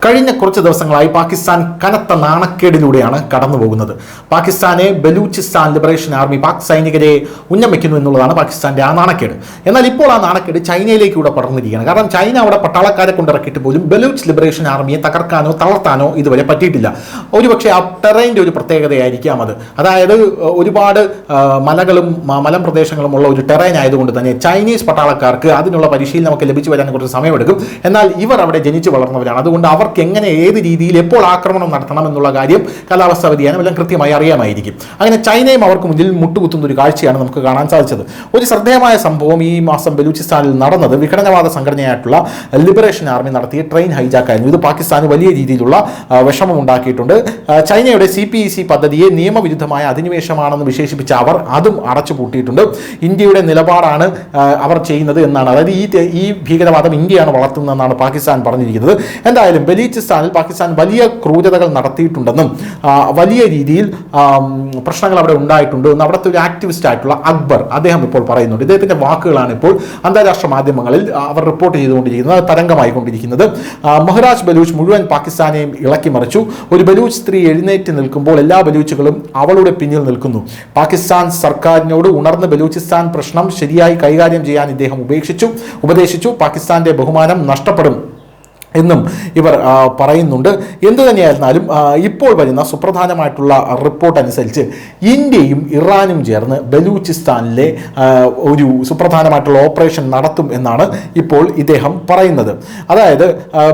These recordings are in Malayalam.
കഴിഞ്ഞ കുറച്ച് ദിവസങ്ങളായി പാകിസ്ഥാൻ കനത്ത നാണക്കേടിലൂടെയാണ് കടന്നു പോകുന്നത്. പാകിസ്ഥാനെ ബലൂചിസ്ഥാൻ ലിബറേഷൻ ആർമി പാക് സൈനികരെ ഉന്നം വയ്ക്കുന്നു എന്നുള്ളതാണ് പാകിസ്ഥാന്റെ ആ നാണക്കേട്. എന്നാൽ ഇപ്പോൾ ആ നാണക്കേട് ചൈനയിലേക്ക് കൂടെ പടർന്നിരിക്കുകയാണ്. കാരണം ചൈന അവിടെ പട്ടാളക്കാരെ കൊണ്ടിറക്കിയിട്ട് പോലും ബലൂച്ച് ലിബറേഷൻ ആർമിയെ തകർക്കാനോ തളർത്താനോ ഇതുവരെ പറ്റിയിട്ടില്ല. ഒരുപക്ഷെ ആ ടെറൈൻ്റെ ഒരു പ്രത്യേകതയായിരിക്കാം അത്. അതായത് ഒരുപാട് മലകളും മലമ്പ്രദേശങ്ങളും ഉള്ള ഒരു ടെറൈൻ ആയതുകൊണ്ട് തന്നെ ചൈനീസ് പട്ടാളക്കാർക്ക് അതിനുള്ള പരിശീലനമൊക്കെ ലഭിച്ചു വരാൻ കുറച്ച് സമയമെടുക്കും. എന്നാൽ ഇവർ അവിടെ ജനിച്ചു വളർന്നവരാണ്. അതുകൊണ്ട് അവർക്ക് എങ്ങനെ ഏത് രീതിയിൽ എപ്പോൾ ആക്രമണം നടത്തണം എന്നുള്ള കാര്യം കാലാവസ്ഥാ വ്യതിയാനം എല്ലാം കൃത്യമായി അറിയാമായിരിക്കും. അങ്ങനെ ചൈനയും അവർക്ക് മുന്നിൽ മുട്ടുകുത്തുന്ന ഒരു കാഴ്ചയാണ് നമുക്ക് കാണാൻ സാധിച്ചത്. ഒരു ശ്രദ്ധേയമായ സംഭവം ഈ മാസം ബലൂചിസ്ഥാനിൽ നടന്നത് വിഘടനവാദ സംഘടനയായിട്ടുള്ള ലിബറേഷൻ ആർമി നടത്തിയ ട്രെയിൻ ഹൈജാക്ക് ആയിരുന്നു. ഇത് പാകിസ്ഥാന് വലിയ രീതിയിലുള്ള വിഷമം ഉണ്ടാക്കിയിട്ടുണ്ട്. ചൈനയുടെ CPEC പദ്ധതിയെ നിയമവിരുദ്ധമായ അധിനിവേശമാണെന്ന് വിശേഷിപ്പിച്ച അവർ അതും അടച്ചുപൂട്ടിയിട്ടുണ്ട്. ഇന്ത്യയുടെ നിലപാടാണ് അവർ ചെയ്യുന്നത് എന്നാണ്, അതായത് ഈ ഭീകരവാദം ഇന്ത്യയാണ് വളർത്തുന്നതെന്നാണ് പാകിസ്ഥാൻ പറഞ്ഞിരിക്കുന്നത്. എന്തായാലും ബലൂചിസ്ഥാനിൽ പാകിസ്ഥാൻ വലിയ ക്രൂരതകൾ നടത്തിയിട്ടുണ്ടെന്നും വലിയ രീതിയിൽ പ്രശ്നങ്ങൾ അവിടെ ഉണ്ടായിട്ടുണ്ട് എന്ന് അവിടുത്തെ ഒരു ആക്ടിവിസ്റ്റ് ആയിട്ടുള്ള അക്ബർ അദ്ദേഹം ഇപ്പോൾ പറയുന്നുണ്ട്. ഇദ്ദേഹത്തിന്റെ വാക്കുകളാണ് ഇപ്പോൾ അന്താരാഷ്ട്ര മാധ്യമങ്ങളിൽ അവർ റിപ്പോർട്ട് ചെയ്തുകൊണ്ടിരിക്കുന്നത്, തരംഗമായിക്കൊണ്ടിരിക്കുന്നത്. മഹ്റാജ് ബലൂച്ച് മുഴുവൻ പാകിസ്ഥാനെയും ഇളക്കി മറിച്ചു. ഒരു ബലൂച്ച് സ്ത്രീ എഴുന്നേറ്റ് നിൽക്കുമ്പോൾ എല്ലാ ബലൂച്ചുകളും അവളുടെ പിന്നിൽ നിൽക്കുന്നു. പാകിസ്ഥാൻ സർക്കാരിനോട് ഉണർന്ന് ബലൂചിസ്ഥാൻ പ്രശ്നം ശരിയായി കൈകാര്യം ചെയ്യാൻ ഇദ്ദേഹം ഉപദേശിച്ചു. പാകിസ്ഥാന്റെ ബഹുമാനം നഷ്ടപ്പെടും എന്നും ഇവർ പറയുന്നുണ്ട്. എന്തു തന്നെയായിരുന്നാലും ഇപ്പോൾ വരുന്ന സുപ്രധാനമായിട്ടുള്ള റിപ്പോർട്ട് അനുസരിച്ച് ഇന്ത്യയും ഇറാനും ചേർന്ന് ബലൂചിസ്ഥാനിലെ ഒരു സുപ്രധാനമായിട്ടുള്ള ഓപ്പറേഷൻ നടത്തും എന്നാണ് ഇപ്പോൾ ഇദ്ദേഹം പറയുന്നത്. അതായത്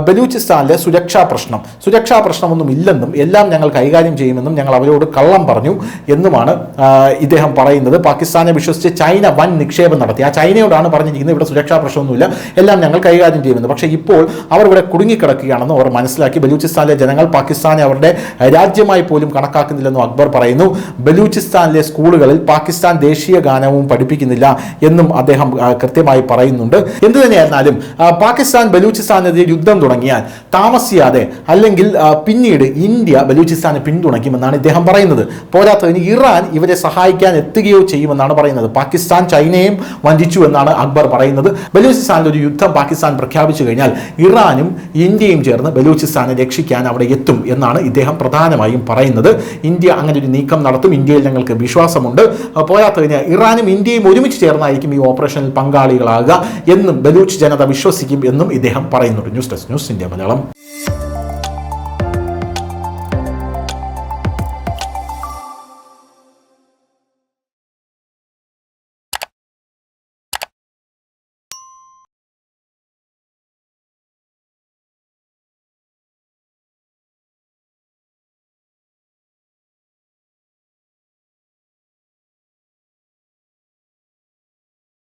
ബലൂചിസ്ഥാനിലെ സുരക്ഷാ പ്രശ്നമൊന്നും ഇല്ലെന്നും എല്ലാം ഞങ്ങൾ കൈകാര്യം ചെയ്യുമെന്നും ഞങ്ങൾ അവരോട് കള്ളം പറഞ്ഞു എന്നുമാണ് ഇദ്ദേഹം പറയുന്നത്. പാകിസ്ഥാനെ വിശ്വസിച്ച് ചൈന വൻ നിക്ഷേപം നടത്തി. ആ ചൈനയോടാണ് പറഞ്ഞിരിക്കുന്നത് ഇവിടെ സുരക്ഷാ പ്രശ്നമൊന്നുമില്ല, എല്ലാം ഞങ്ങൾ കൈകാര്യം ചെയ്യുമെന്ന്. പക്ഷേ ഇപ്പോൾ അവർ ഇവിടെ കുടുങ്ങിക്കിടക്കുകയാണെന്ന് അവർ മനസ്സിലാക്കി. ബലൂചിസ്ഥാനിലെ ജനങ്ങൾ പാകിസ്ഥാനെ അവരുടെ രാജ്യമായി പോലും കണക്കാക്കുന്നില്ലെന്നും അക്ബർ പറയുന്നു. ബലൂചിസ്ഥാനിലെ സ്കൂളുകളിൽ പാകിസ്ഥാൻ ദേശീയ ഗാനവും പഠിപ്പിക്കുന്നില്ല എന്നും അദ്ദേഹം കൃത്യമായി പറയുന്നുണ്ട്. എന്തു തന്നെയായിരുന്നാലും പാകിസ്ഥാൻ ബലൂചിസ്ഥാനെതിരെ യുദ്ധം തുടങ്ങിയാൽ താമസിയാതെ അല്ലെങ്കിൽ പിന്നീട് ഇന്ത്യ ബലൂചിസ്ഥാനെ പിന്തുണയ്ക്കുമെന്നാണ് ഇദ്ദേഹം പറയുന്നത്. പോരാത്തതിന് ഇറാൻ ഇവരെ സഹായിക്കാൻ എത്തുകയോ ചെയ്യുമെന്നാണ് പറയുന്നത്. പാകിസ്ഥാൻ ചൈനയും വഞ്ചിച്ചു എന്നാണ് അക്ബർ പറയുന്നത്. ബലൂചിസ്ഥാനിൽ ഒരു യുദ്ധം പാകിസ്ഥാൻ പ്രഖ്യാപിച്ചു കഴിഞ്ഞാൽ ഇറാനും ഇന്ത്യയും ചേർന്ന് ബലൂചിസ്ഥാനെ രക്ഷിക്കാൻ അവിടെ എത്തും എന്നാണ് ഇദ്ദേഹം പ്രധാനമായും പറയുന്നത്. ഇന്ത്യ അങ്ങനെ ഒരു നീക്കം നടത്തും, ഇന്ത്യയിൽ ഞങ്ങൾക്ക് വിശ്വാസമുണ്ട്. പോരാത്തതിന് ഇറാനും ഇന്ത്യയും ഒരുമിച്ച് ചേർന്നായിരിക്കും ഈ ഓപ്പറേഷനിൽ പങ്കാളികളാകുക എന്നും ബലൂച്ച് ജനത വിശ്വസിക്കും എന്നും ഇദ്ദേഹം പറയുന്നുണ്ട്. News desk news India Malayalam.